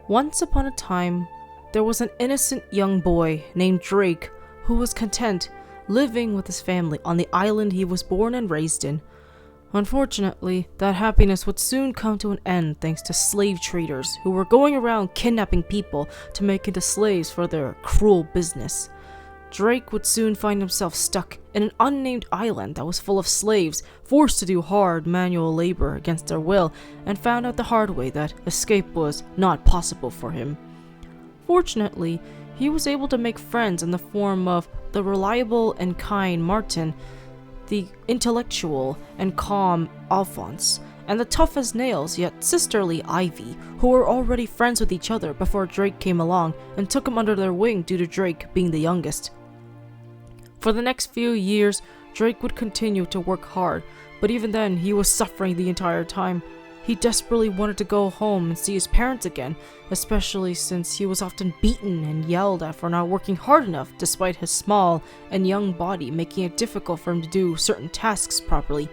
Once upon a time, there was an innocent young boy named Drake who was content living with his family on the island he was born and raised in. Unfortunately, that happiness would soon come to an end thanks to slave traders who were going around kidnapping people to make into slaves for their cruel business. Drake would soon find himself stuck in an unnamed island that was full of slaves, forced to do hard manual labor against their will, and found out the hard way that escape was not possible for him. Fortunately, he was able to make friends in the form of the reliable and kind Martin, the intellectual and calm Alphonse, and the tough as nails yet sisterly Ivy, who were already friends with each other before Drake came along and took him under their wing due to Drake being the youngest. For the next few years, Drake would continue to work hard, but even then he was suffering the entire time. He desperately wanted to go home and see his parents again, especially since he was often beaten and yelled at for not working hard enough despite his small and young body making it difficult for him to do certain tasks properly.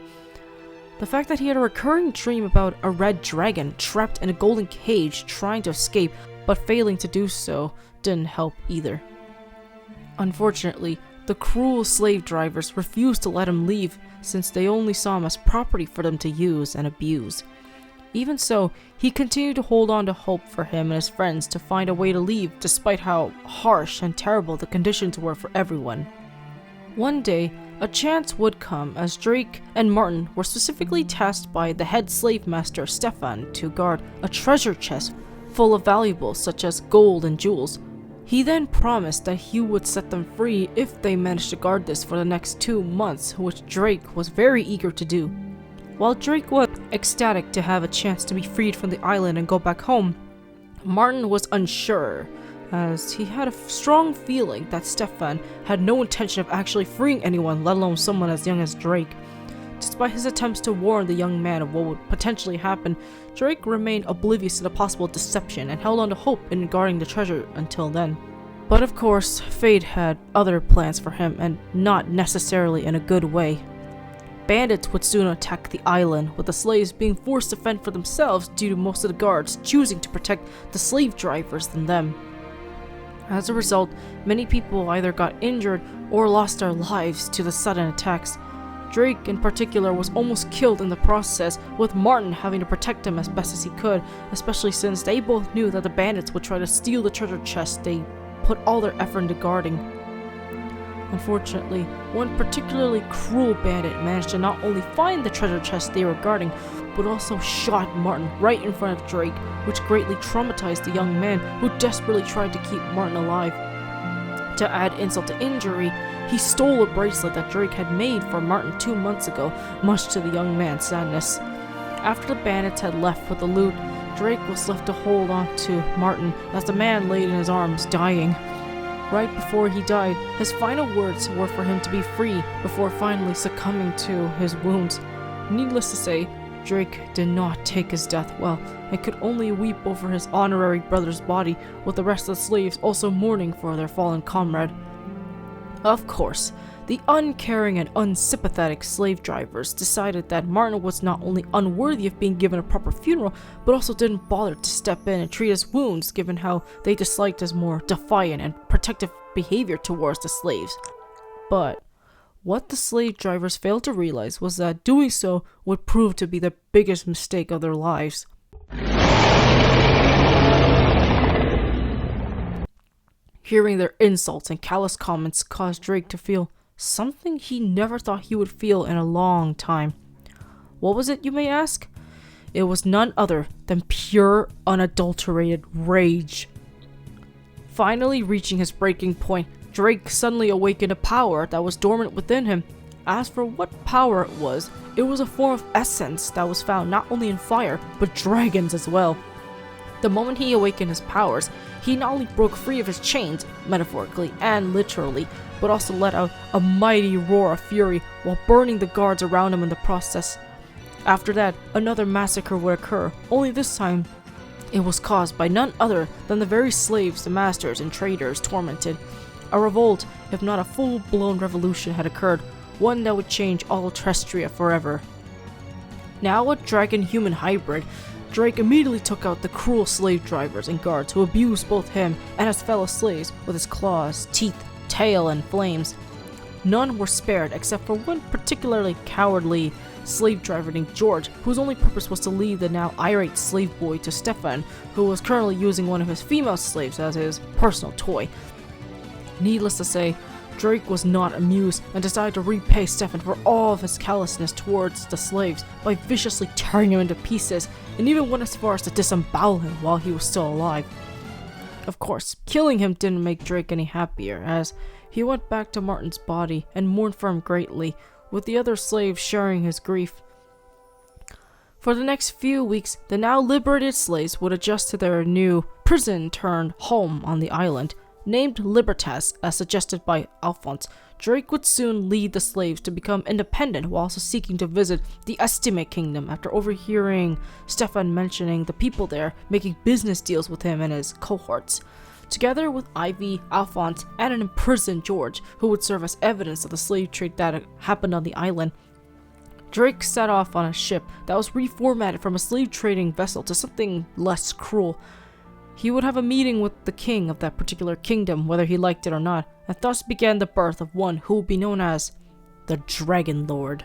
The fact that he had a recurring dream about a red dragon trapped in a golden cage trying to escape but failing to do so didn't help either. Unfortunately, the cruel slave drivers refused to let him leave since they only saw him as property for them to use and abuse. Even so, he continued to hold on to hope for him and his friends to find a way to leave despite how harsh and terrible the conditions were for everyone. One day, a chance would come as Drake and Martin were specifically tasked by the head slave master Stefan to guard a treasure chest full of valuables such as gold and jewels. He then promised that he would set them free if they managed to guard this for the next 2 months, which Drake was very eager to do. While Drake was ecstatic to have a chance to be freed from the island and go back home, Martin was unsure, as he had a strong feeling that Stefan had no intention of actually freeing anyone, let alone someone as young as Drake. Despite his attempts to warn the young man of what would potentially happen, Drake remained oblivious to the possible deception and held on to hope in guarding the treasure until then. But of course, fate had other plans for him, and not necessarily in a good way. Bandits would soon attack the island, with the slaves being forced to fend for themselves due to most of the guards choosing to protect the slave drivers than them. As a result, many people either got injured or lost their lives to the sudden attacks. Drake in particular was almost killed in the process, with Martin having to protect him as best as he could, especially since they both knew that the bandits would try to steal the treasure chest they put all their effort into guarding. Unfortunately, one particularly cruel bandit managed to not only find the treasure chest they were guarding, but also shot Martin right in front of Drake, which greatly traumatized the young man who desperately tried to keep Martin alive. To add insult to injury, he stole a bracelet that Drake had made for Martin 2 months ago, much to the young man's sadness. After the bandits had left with the loot, Drake was left to hold on to Martin as the man laid in his arms, dying. Right before he died, his final words were for him to be free before finally succumbing to his wounds. Needless to say, Drake did not take his death well and could only weep over his honorary brother's body, with the rest of the slaves also mourning for their fallen comrade. Of course, the uncaring and unsympathetic slave drivers decided that Martin was not only unworthy of being given a proper funeral, but also didn't bother to step in and treat his wounds, given how they disliked his more defiant and protective behavior towards the slaves. But what the slave drivers failed to realize was that doing so would prove to be the biggest mistake of their lives. Hearing their insults and callous comments caused Drake to feel something he never thought he would feel in a long time. What was it, you may ask? It was none other than pure, unadulterated rage. Finally reaching his breaking point, Drake suddenly awakened a power that was dormant within him. As for what power it was a form of essence that was found not only in fire, but dragons as well. The moment he awakened his powers, he not only broke free of his chains, metaphorically and literally, but also let out a mighty roar of fury while burning the guards around him in the process. After that, another massacre would occur, only this time it was caused by none other than the very slaves the masters and traders tormented. A revolt, if not a full-blown revolution, had occurred, one that would change all Trestria forever. Now a dragon-human hybrid, Drake immediately took out the cruel slave drivers and guards who abused both him and his fellow slaves with his claws, teeth, tail, and flames. None were spared except for one particularly cowardly slave driver named George, whose only purpose was to lead the now irate slave boy to Stefan, who was currently using one of his female slaves as his personal toy. Needless to say, Drake was not amused and decided to repay Stefan for all of his callousness towards the slaves by viciously tearing him into pieces, and even went as far as to disembowel him while he was still alive. Of course, killing him didn't make Drake any happier, as he went back to Martin's body and mourned for him greatly, with the other slaves sharing his grief. For the next few weeks, the now liberated slaves would adjust to their new prison-turned-home on the island. Named Libertas, as suggested by Alphonse, Drake would soon lead the slaves to become independent while also seeking to visit the Estime Kingdom after overhearing Stefan mentioning the people there making business deals with him and his cohorts. Together with Ivy, Alphonse, and an imprisoned George, who would serve as evidence of the slave trade that happened on the island, Drake set off on a ship that was reformatted from a slave trading vessel to something less cruel. He would have a meeting with the king of that particular kingdom, whether he liked it or not, and thus began the birth of one who would be known as the Dragon Lord.